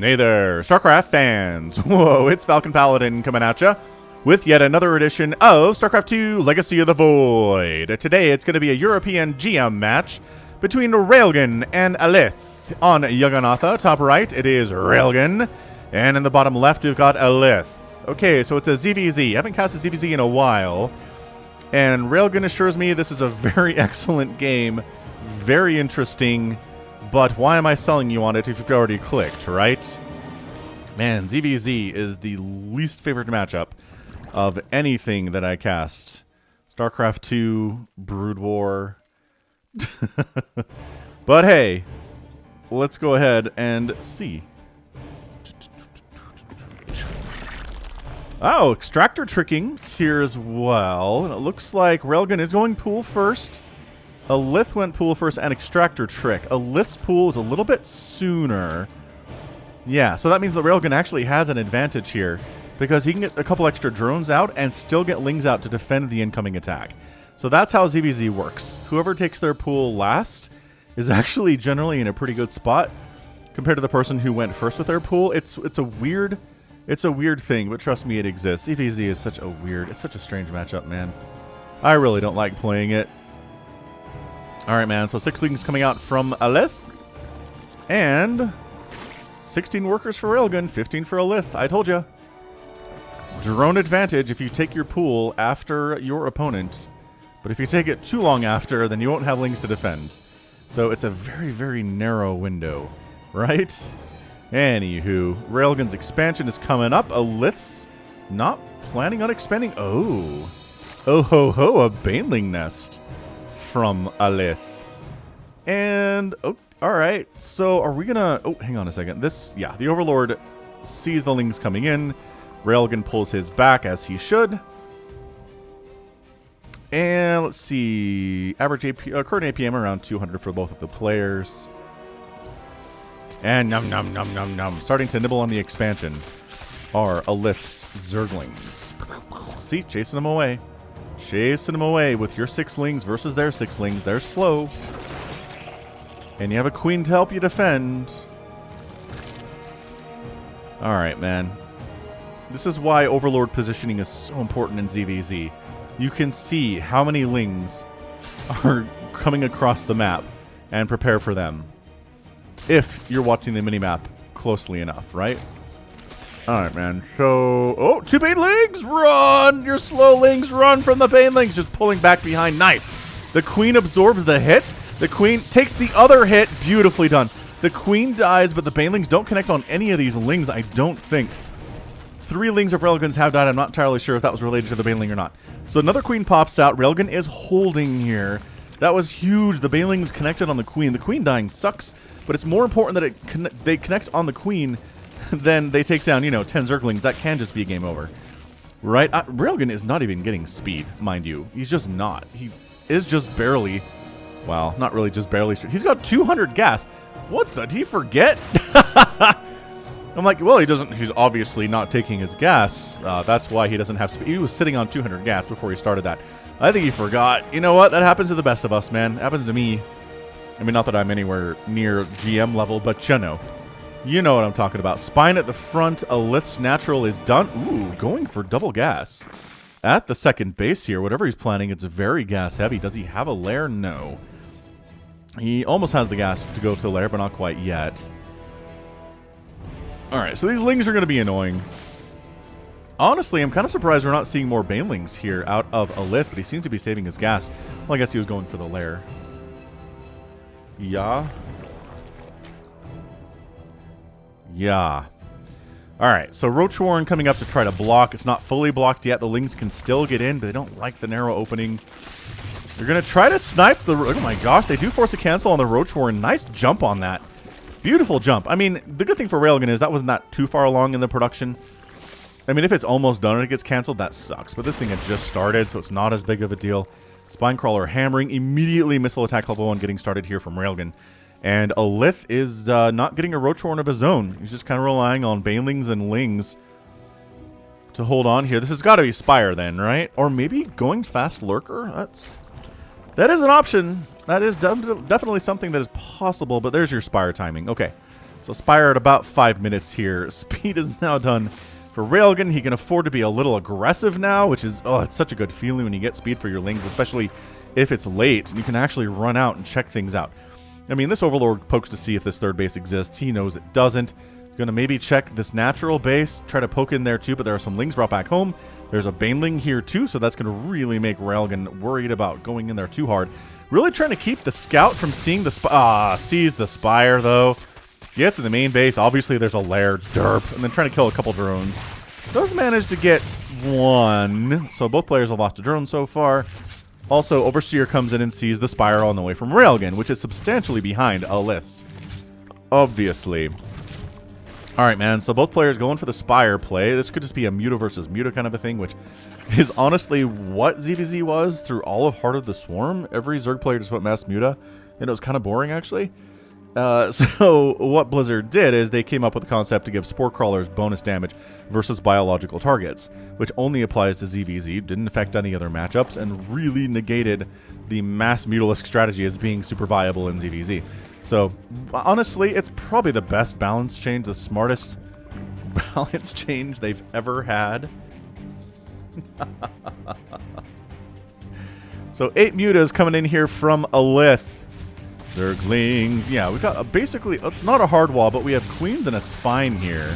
Hey there, StarCraft fans! Whoa, it's Falcon Paladin coming at ya with yet another edition of StarCraft 2 Legacy of the Void. Today it's going to be a European GM match between Railgan and Aelyth. On Jagannatha, top right, it is Railgan, and in the bottom left we've got Aelyth. Okay, so it's a ZVZ. I haven't cast a ZVZ in a while, and Railgan assures me this is a very excellent game, very interesting. But why am I selling you on it if you've already clicked, right? Man, ZVZ is the least favorite matchup of anything that I cast. StarCraft 2, Brood War. But hey, let's go ahead and see. Oh, extractor tricking here as well. And it looks like Railgan is going pool first. Aelyth went pool first and extractor trick. Aelyth's pool is a little bit sooner. Yeah, so that means that Railgan actually has an advantage here because he can get a couple extra drones out and still get lings out to defend the incoming attack. So that's how ZVZ works. Whoever takes their pool last is actually generally in a pretty good spot compared to the person who went first with their pool. It's a weird thing, but trust me, it exists. ZVZ is such a strange matchup, man. I really don't like playing it. Alright, man, so 6 lings coming out from Aelyth. And 16 workers for Railgun, 15 for Aelyth. I told you. Drone advantage if you take your pool after your opponent. But if you take it too long after, then you won't have lings to defend. So it's a very, very narrow window, right? Anywho, Railgun's expansion is coming up. Aelyth's not planning on expanding. Oh ho ho, a Baneling nest from Aelyth. And oh, all right, so are we gonna hang on a second. The Overlord sees the lings coming in. Railgan pulls his back as he should. And let's see, average current APM around 200 for both of the players. And num, starting to nibble on the expansion are Aelyth's Zerglings. See, chasing them away. Chasing them away with your 6 lings versus their 6 lings. They're slow. And you have a queen to help you defend. Alright, man. This is why Overlord positioning is so important in ZVZ. You can see how many lings are coming across the map and prepare for them. If you're watching the minimap closely enough, right? Alright, man. So, 2 Banelings! Run! Your slow lings run from the Banelings. Just pulling back behind. Nice. The queen absorbs the hit. The queen takes the other hit. Beautifully done. The queen dies, but the Banelings don't connect on any of these lings, I don't think. 3 lings of Railguns have died. I'm not entirely sure if that was related to the Baneling or not. So another queen pops out. Railgun is holding here. That was huge. The Banelings connected on the queen. The queen dying sucks, but it's more important that they connect on the queen then they take down, 10 Zerglings. That can just be a game over. Right? Railgun is not even getting speed, mind you. He's just not. He is just barely, well, not really just barely. He's got 200 gas. What the? Did he forget? I'm like, well, he's obviously not taking his gas. That's why he doesn't have speed. He was sitting on 200 gas before he started that. I think he forgot. You know what? That happens to the best of us, man. It happens to me. I mean, not that I'm anywhere near GM level, but you know what I'm talking about. Spine at the front. Aelyth's natural is done. Ooh, going for double gas. At the second base here, whatever he's planning, it's very gas heavy. Does he have a lair? No. He almost has the gas to go to the lair, but not quite yet. Alright, so these lings are going to be annoying. Honestly, I'm kind of surprised we're not seeing more Banelings here out of Aelyth, but he seems to be saving his gas. Well, I guess he was going for the lair. Yeah. Yeah. Alright, so Roach Warren coming up to try to block. It's not fully blocked yet. The lings can still get in, but they don't like the narrow opening. They're going to try to snipe the... Oh my gosh, they do force a cancel on the Roach Warren. Nice jump on that. Beautiful jump. I mean, the good thing for Railgun is that wasn't that too far along in the production. I mean, if it's almost done and it gets canceled, that sucks. But this thing had just started, so it's not as big of a deal. Spinecrawler hammering. Immediately missile attack level 1 getting started here from Railgun. And Aelyth is not getting a Roach Warren of his own. He's just kind of relying on Banelings and Lings to hold on here. This has got to be Spire then, right? Or maybe going fast Lurker? That is an option. That is definitely something that is possible, but there's your Spire timing. Okay. So Spire at about 5 minutes here. Speed is now done for Railgan. He can afford to be a little aggressive now, which is, oh, it's such a good feeling when you get speed for your Lings, especially if it's late and you can actually run out and check things out. I mean, this Overlord pokes to see if this third base exists. He knows it doesn't. He's going to maybe check this natural base, try to poke in there too, but there are some Lings brought back home. There's a Baneling here too, so that's going to really make Railgan worried about going in there too hard. Really trying to keep the Scout from seeing the sees the Spire though. Gets to the main base. Obviously, there's a lair, derp, and then trying to kill a couple drones. Does manage to get one, so both players have lost a drone so far. Also, Overseer comes in and sees the Spire on the way from Railgan, which is substantially behind Aelyth's. Obviously. Alright, man, so both players going for the Spire play. This could just be a Muta versus Muta kind of a thing, which is honestly what ZVZ was through all of Heart of the Swarm. Every Zerg player just went Mass Muta, and it was kind of boring, actually. So what Blizzard did is they came up with the concept to give Spore Crawlers bonus damage versus biological targets, which only applies to ZVZ, didn't affect any other matchups, and really negated the Mass Mutalisk strategy as being super viable in ZVZ. So, honestly, it's probably the best balance change, the smartest balance change they've ever had. So, 8 Mutas coming in here from Aelyth. Zerglings. Yeah, we've got basically, it's not a hard wall, but we have Queens and a Spine here.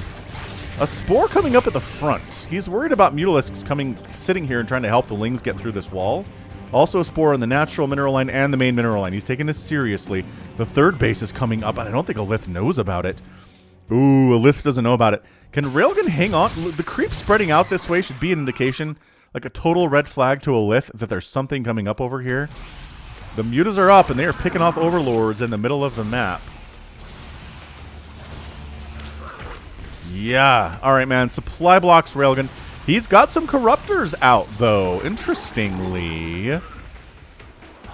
A Spore coming up at the front. He's worried about Mutalisks sitting here and trying to help the Lings get through this wall. Also a Spore in the natural mineral line and the main mineral line. He's taking this seriously. The third base is coming up, and I don't think Aelyth knows about it. Ooh, Aelyth doesn't know about it. Can Railgan hang on? The creep spreading out this way should be an indication, like a total red flag to Aelyth, that there's something coming up over here. The Mutas are up, and they are picking off Overlords in the middle of the map. Yeah. All right, man. Supply blocks Railgan. He's got some Corruptors out, though, interestingly.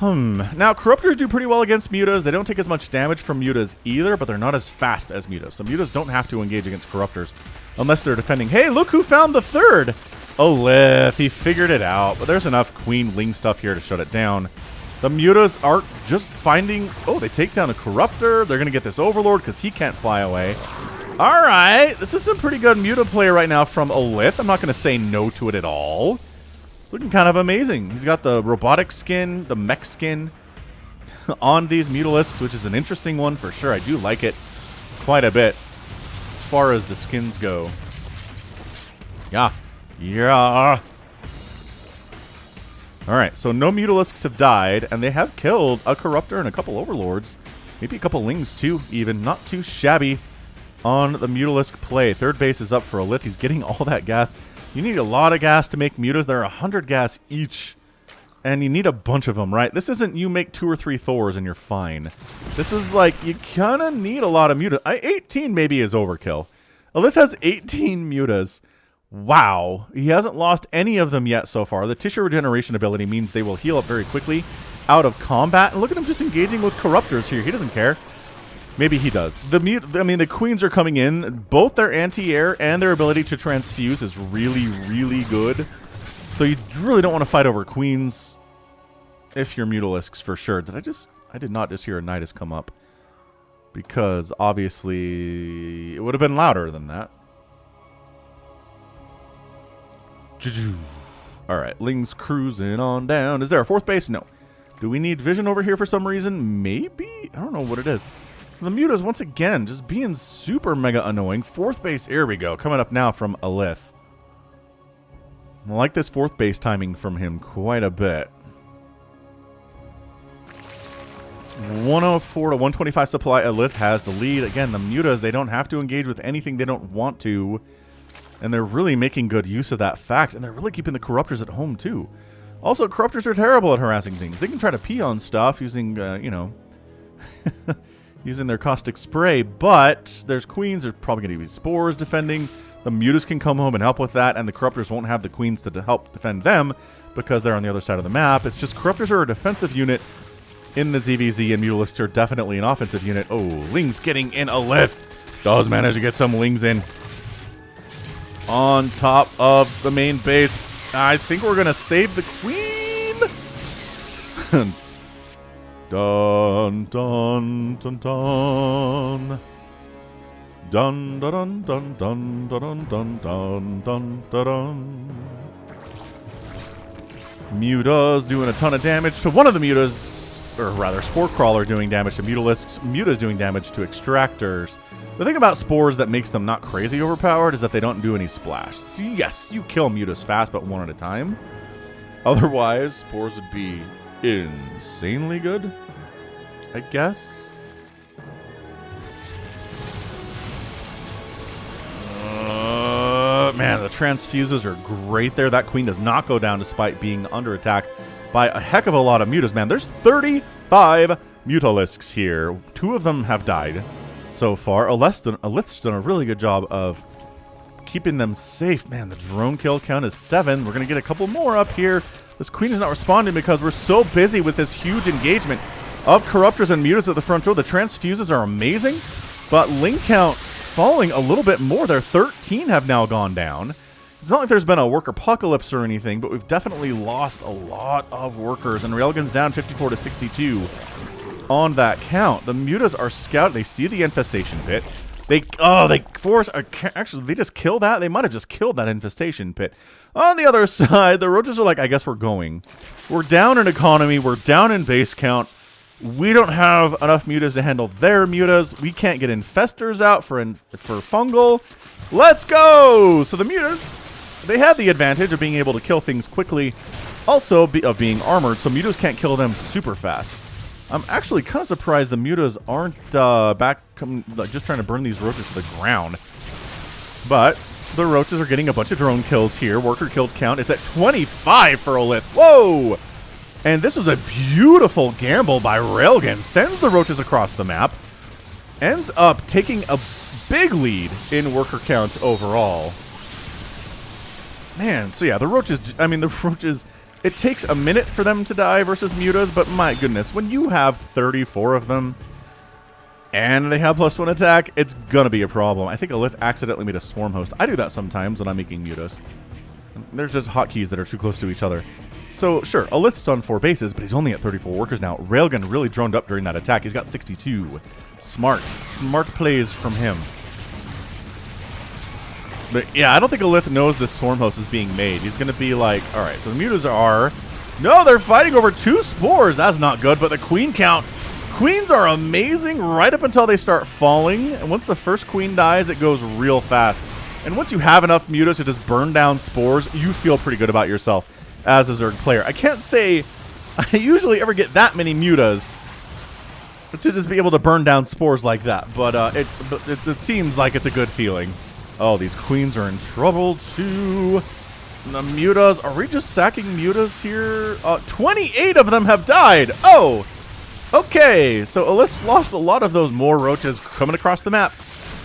Now, Corruptors do pretty well against Mutas. They don't take as much damage from Mutas either, but they're not as fast as Mutas. So Mutas don't have to engage against Corruptors unless they're defending. Hey, look who found the third! Aelyth. He figured it out, but there's enough Queen Ling stuff here to shut it down. The Mutas are just finding... Oh, they take down a Corruptor. They're going to get this Overlord because he can't fly away. All right, this is some pretty good Muta play right now from Aelyth. I'm not going to say no to it at all. It's looking kind of amazing. He's got the robotic skin, the mech skin on these Mutalisks, which is an interesting one for sure. I do like it quite a bit as far as the skins go. Yeah. Yeah. All right, so no Mutalisks have died, and they have killed a Corruptor and a couple Overlords. Maybe a couple Lings, too, even. Not too shabby on the Mutalisk play. Third base is up for Aelyth. He's getting all that gas. You need a lot of gas to make Mutas. There are 100 gas each, and you need a bunch of them, right? This isn't you make 2 or 3 Thors and you're fine. This is like you kind of need a lot of Mutas. 18 maybe is overkill. Aelyth has 18 Mutas. Wow. He hasn't lost any of them yet so far. The tissue regeneration ability means they will heal up very quickly out of combat. And look at him just engaging with Corruptors here. He doesn't care. Maybe he does. The Queens are coming in. Both their anti-air and their ability to transfuse is really, really good. So you really don't want to fight over Queens if you're Mutalisks for sure. I did not just hear a Nidus come up. Because obviously it would have been louder than that. Alright, Ling's cruising on down. Is there a fourth base? No. Do we need vision over here for some reason? Maybe? I don't know what it is. So the Mutas, once again, just being super mega annoying. Fourth base, here we go. Coming up now from Aelyth. I like this fourth base timing from him quite a bit. 104 to 125 supply. Aelyth has the lead. Again, the Mutas, they don't have to engage with anything they don't want to. And they're really making good use of that fact. And they're really keeping the Corruptors at home, too. Also, Corruptors are terrible at harassing things. They can try to pee on stuff using, using their caustic spray. But there's Queens. There's probably going to be Spores defending. The Mutas can come home and help with that. And the Corruptors won't have the Queens to help defend them because they're on the other side of the map. It's just Corruptors are a defensive unit in the ZVZ. And Mutalisks are definitely an offensive unit. Oh, Ling's getting in Aelyth. Does manage to get some Lings in. On top of the main base. I think we're going to save the Queen. Dun, dun, dun, dun. Dun dun dun dun dun dun dun dun dun dun. Muta's doing a ton of damage to one of the mutas, or rather, Spore Crawler doing damage to Mutalisks. Muta's doing damage to Extractors. The thing about spores that makes them not crazy overpowered is that they don't do any splash. So yes, you kill mutas fast, but one at a time. Otherwise, spores would be insanely good, I guess. Man, the transfuses are great there. That queen does not go down despite being under attack by a heck of a lot of mutas, man. There's 35 Mutalisks here. 2 of them have died so far. Aelyth's done a really good job of keeping them safe. Man, the drone kill count is 7. We're going to get a couple more up here. This queen is not responding because we're so busy with this huge engagement of Corruptors and Mutas at the front row. The transfuses are amazing, but link count falling a little bit more there. 13 have now gone down. It's not like there's been a worker apocalypse or anything, but we've definitely lost a lot of workers, and Railgan's down 54 to 62 on that count. The mutas are scouted. They see the infestation pit. They force a, actually they just kill that. They might have just killed that infestation pit. On the other side, the roaches are like, I guess we're going. We're down in economy. We're down in base count. We don't have enough mutas to handle their mutas. We can't get infestors out for fungal. Let's go! So the mutas, they have the advantage of being able to kill things quickly, also of being armored, so mutas can't kill them super fast. I'm actually kind of surprised the mutas aren't just trying to burn these roaches to the ground. But the roaches are getting a bunch of drone kills here. Worker killed count is at 25 for Aelyth. Whoa! And this was a beautiful gamble by Railgan. Sends the roaches across the map. Ends up taking a big lead in worker count overall. Man, so yeah, the roaches, it takes a minute for them to die versus mutas, but my goodness, when you have 34 of them and they have +1 attack, it's gonna be a problem. I think Aelyth accidentally made a swarm host. I do that sometimes when I'm making mutas. There's just hotkeys that are too close to each other. So, sure, Aelyth's done 4 bases, but he's only at 34 workers now. Railgan really droned up during that attack. He's got 62. Smart plays from him. But yeah, I don't think Aelyth knows this swarm host is being made. He's going to be like, all right, so the mutas are... No, they're fighting over 2 spores. That's not good, but the queen count... Queens are amazing right up until they start falling. And once the first queen dies, it goes real fast. And once you have enough mutas to just burn down spores, you feel pretty good about yourself as a Zerg player. I can't say I usually ever get that many mutas to just be able to burn down spores like that, but it seems like it's a good feeling. Oh, these queens are in trouble too. And the mutas, are we just sacking mutas here? 28 of them have died. Oh, okay. So Aelyth's lost a lot of those more roaches coming across the map.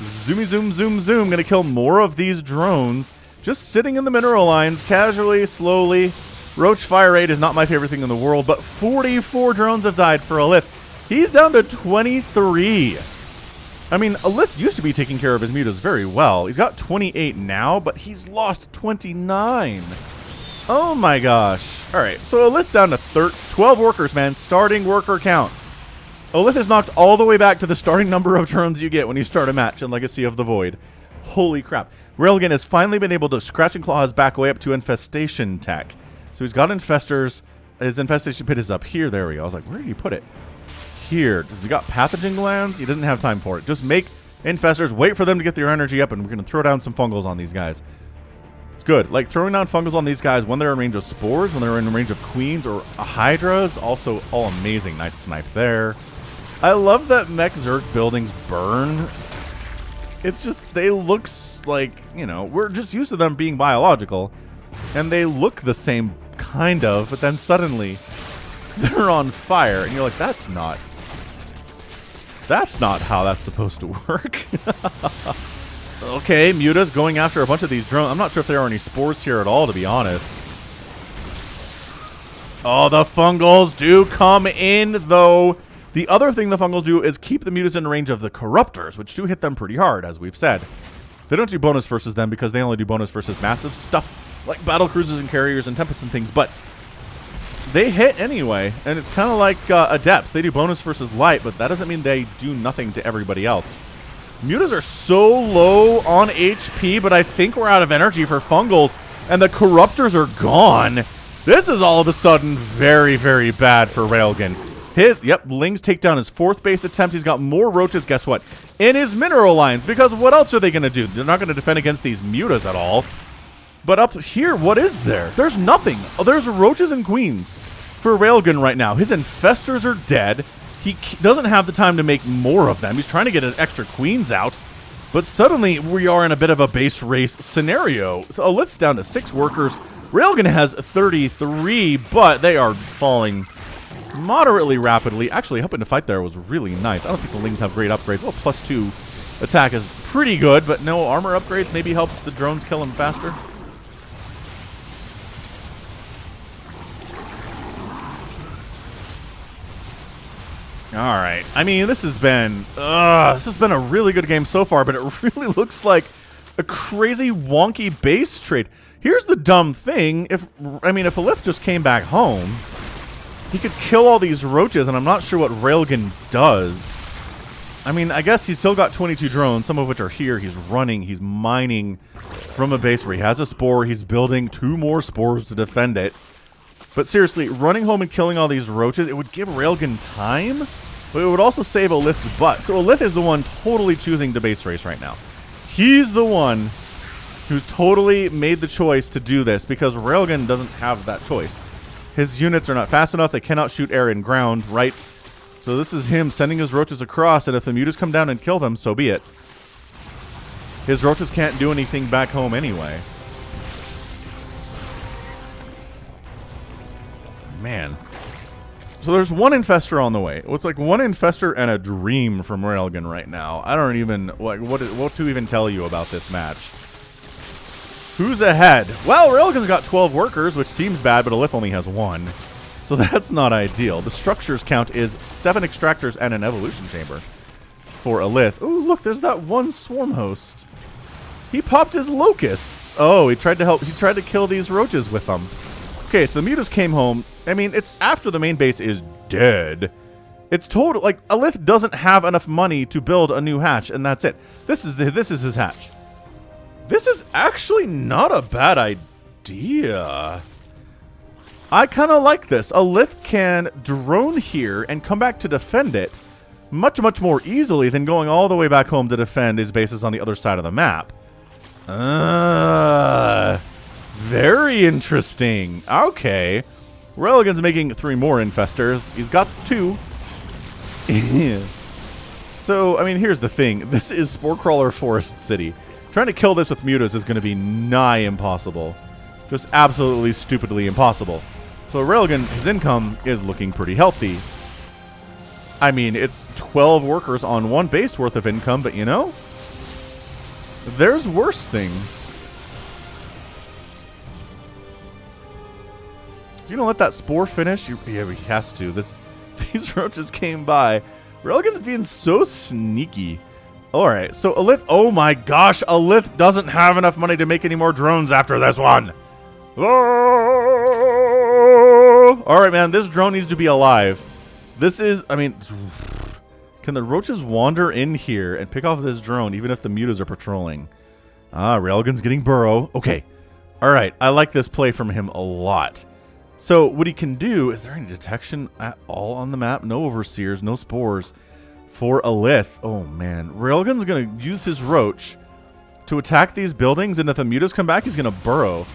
Zoomy zoom zoom zoom. Gonna kill more of these drones. Just sitting in the mineral lines, casually, slowly. Roach fire rate is not my favorite thing in the world, but 44 drones have died for Aelyth. He's down to 23. I mean, Aelyth used to be taking care of his mutas very well. He's got 28 now, but he's lost 29. Oh my gosh. All right, so Aelyth's down to 12 workers, man. Starting worker count. Aelyth is knocked all the way back to the starting number of drones you get when you start a match in Legacy of the Void. Holy crap. Railgan has finally been able to scratch and claw his back way up to infestation tech. So he's got infestors. His infestation pit is up here. There we go. I was like, where did he put it? Here. Does he got pathogen glands? He doesn't have time for it. Just make infestors, wait for them to get their energy up, and we're going to throw down some fungals on these guys. It's good. Like, throwing down fungals on these guys when they're in range of spores, when they're in range of queens or hydras, also all amazing. Nice snipe there. I love that mech Zerg buildings burn. It's just, they look like, you know, we're just used to them being biological, and they look the same, kind of, but then suddenly they're on fire, and you're like, that's not how that's supposed to work. Okay, mutas going after a bunch of these drones. I'm not sure if there are any spores here at all, to be honest. Oh, the fungals do come in, though. The other thing the fungals do is keep the mutas in range of the corruptors, which do hit them pretty hard, as we've said. They don't do bonus versus them because they only do bonus versus massive stuff, like battle cruisers and carriers and tempests and things, but they hit anyway, and it's kind of like adepts. They do bonus versus light, but that doesn't mean they do nothing to everybody else. Mutas are so low on HP, but I think we're out of energy for fungals, and the corruptors are gone. This is all of a sudden very, very bad for Railgan. Lings take down his 4th base attempt. He's got more roaches, guess what? In his mineral lines, because what else are they going to do? They're not going to defend against these mutas at all. But up here, what is there? There's nothing. Oh, there's roaches and queens for Railgan right now. His infestors are dead. He doesn't have the time to make more of them. He's trying to get an extra queens out. But suddenly, we are in a bit of a base race scenario. So Aelyth's down to 6 workers. Railgan has 33, but they are falling moderately rapidly. Actually, helping to fight there was really nice. I don't think the Lings have great upgrades. Well, +2 attack is pretty good, but no armor upgrades maybe helps the drones kill him faster. All right. I mean, this has been a really good game so far, but it really looks like a crazy wonky base trade. Here's the dumb thing. If Aelyth just came back home, he could kill all these roaches, and I'm not sure what Railgan does. I mean, I guess he's still got 22 drones, some of which are here. He's running, he's mining from a base where he has a spore. He's building 2 more spores to defend it. But seriously, running home and killing all these roaches, it would give Railgan time, but it would also save Aelyth's butt. So Aelyth is the one totally choosing to base race right now. He's the one who's totally made the choice to do this because Railgan doesn't have that choice. His units are not fast enough. They cannot shoot air and ground, right? So this is him sending his roaches across, and if the mutas come down and kill them, so be it. His roaches can't do anything back home anyway. Man. So there's 1 infestor on the way. It's like 1 infestor and a dream from Railgan right now. I don't even what to even tell you about this match. Who's ahead? Well, Railgan's got 12 workers, which seems bad, but Aelyth only has 1. So that's not ideal. The structures count is 7 extractors and an evolution chamber for Aelyth. Ooh, look, there's that 1 swarm host. He popped his locusts. Oh, he tried to kill these roaches with them. Okay, so the mutas came home. I mean, it's after the main base is dead. It's total, like, Aelyth doesn't have enough money to build a new hatch, and that's it. This is his hatch. This is actually not a bad idea. I kind of like this. Aelyth can drone here and come back to defend it much, much more easily than going all the way back home to defend his bases on the other side of the map. Very interesting. Okay. Railgan's making 3 more infestors. He's got 2. So, I mean, here's the thing. This is Spore Crawler Forest City. Trying to kill this with mutas is going to be nigh impossible. Just absolutely stupidly impossible. So Railgan, his income is looking pretty healthy. I mean, it's 12 workers on 1 base worth of income, but you know, there's worse things. Is he gonna let that spore finish? Yeah, he has to. These roaches came by. Railgan's being so sneaky. Alright, so Aelyth, oh my gosh, Aelyth doesn't have enough money to make any more drones after this one. Oh! Alright, man, this drone needs to be alive. This is, I mean, can the roaches wander in here and pick off this drone even if the mutas are patrolling? Ah, Railgan's getting burrow. Okay, alright, I like this play from him a lot. So what he can do, is there any detection at all on the map? No overseers, no spores. For Aelyth, oh man, Railgan's gonna use his roach to attack these buildings, and if the mutas come back, he's gonna burrow.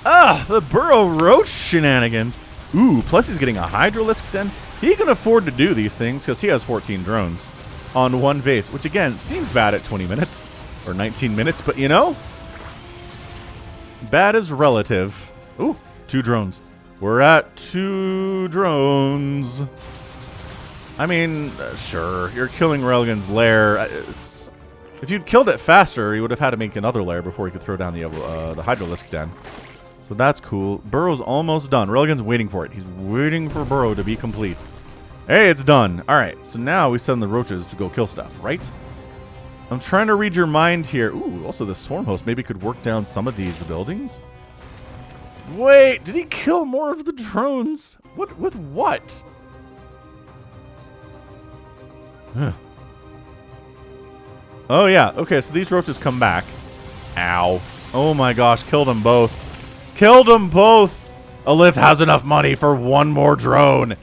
Ah, the burrow roach shenanigans. Ooh, plus he's getting a hydralisk den. He can afford to do these things because he has 14 drones on 1 base, which again seems bad at 20 minutes or 19 minutes, but you know, bad is relative. Ooh, 2 drones. We're at 2 drones. I mean, sure, you're killing Railgan's lair. If you'd killed it faster, he would have had to make another lair before he could throw down the hydralisk den. So that's cool. Burrow's almost done. Railgan's waiting for it. He's waiting for Burrow to be complete. Hey, it's done. All right, so now we send the roaches to go kill stuff, right? I'm trying to read your mind here. Ooh, also the swarm host maybe could work down some of these buildings. Wait, did he kill more of the drones? What? With what? Huh. Oh, yeah. Okay, so these roaches come back. Ow. Oh, my gosh. Killed them both. Killed them both. Aelyth has enough money for one more drone.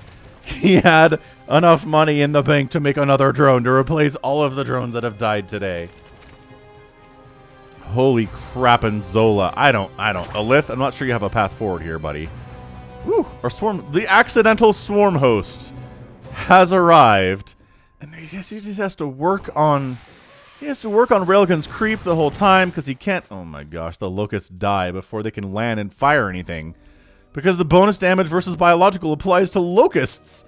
He had enough money in the bank to make another drone to replace all of the drones that have died today. Holy crap, and Zola. I don't. Aelyth, I'm not sure you have a path forward here, buddy. Woo. Our swarm, the accidental swarm host has arrived. And he just has to work on... He has to work on Railgun's creep the whole time because he can't... Oh my gosh, the locusts die before they can land and fire anything. Because the bonus damage versus biological applies to locusts.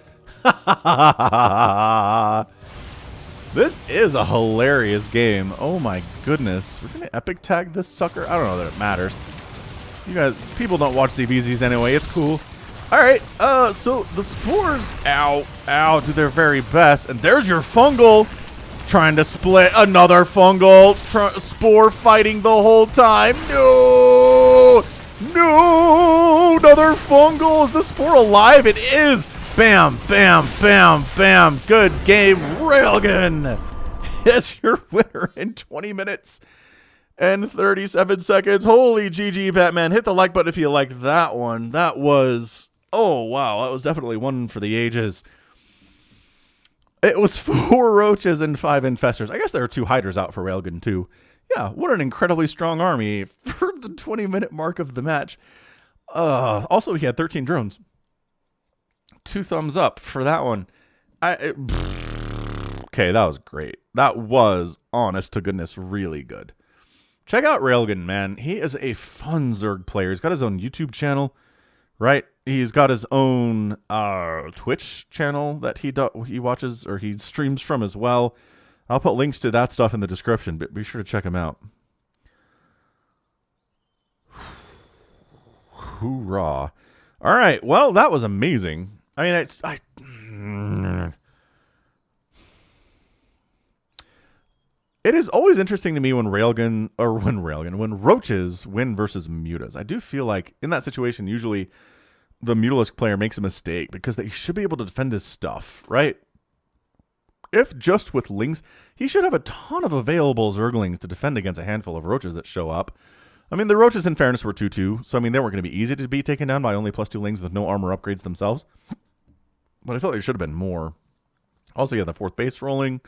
This is a hilarious game. Oh my goodness. We're going to epic tag this sucker? I don't know that it matters. You guys, people don't watch CVZs anyway. It's cool. Alright, so the spores, ow, do their very best. And there's your fungal trying to split another fungal. Spore fighting the whole time. No! No! Another fungal. Is the spore alive? It is! Bam, bam, bam, bam. Good game, Railgan. As your winner in 20 minutes and 37 seconds. Holy GG, Batman. Hit the like button if you liked that one. That was... Oh, wow. That was definitely one for the ages. It was 4 roaches and 5 infestors. I guess there are 2 hiders out for Railgan, too. Yeah, what an incredibly strong army for the 20-minute mark of the match. Also, he had 13 drones. 2 thumbs up for that one. Okay, that was great. That was, honest to goodness, really good. Check out Railgan, man. He is a fun Zerg player. He's got his own YouTube channel, right? He's got his own Twitch channel that he watches or he streams from as well. I'll put links to that stuff in the description, but be sure to check him out. Hoorah. All right, well, that was amazing. I mean, it is always interesting to me when when roaches win versus mutas. I do feel like in that situation, usually the mutalisk player makes a mistake because they should be able to defend his stuff, right? If just with lings, he should have a ton of available zerglings to defend against a handful of roaches that show up. I mean, the roaches, in fairness, were 2-2, so I mean, they weren't going to be easy to be taken down by only +2 lings with no armor upgrades themselves. But I felt like there should have been more. Also, you had the 4th base rolling.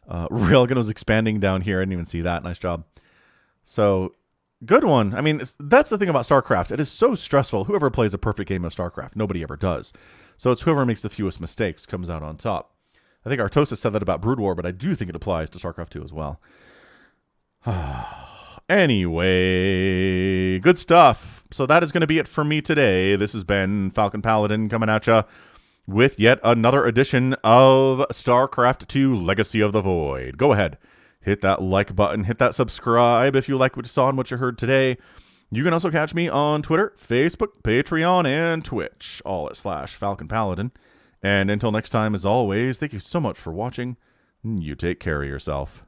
Railgun was expanding down here. I didn't even see that. Nice job. So, good one. I mean, that's the thing about StarCraft. It is so stressful. Whoever plays a perfect game of StarCraft, nobody ever does. So it's whoever makes the fewest mistakes comes out on top. I think Artosis said that about Brood War, but I do think it applies to StarCraft 2 as well. Anyway, good stuff. So that is going to be it for me today. This has been Falcon Paladin coming at you with yet another edition of StarCraft 2 Legacy of the Void. Go ahead, hit that like button, hit that subscribe if you like what you saw and what you heard today. You can also catch me on Twitter, Facebook, Patreon, and Twitch, all at /Falcon Paladin. And until next time, as always, thank you so much for watching. You take care of yourself.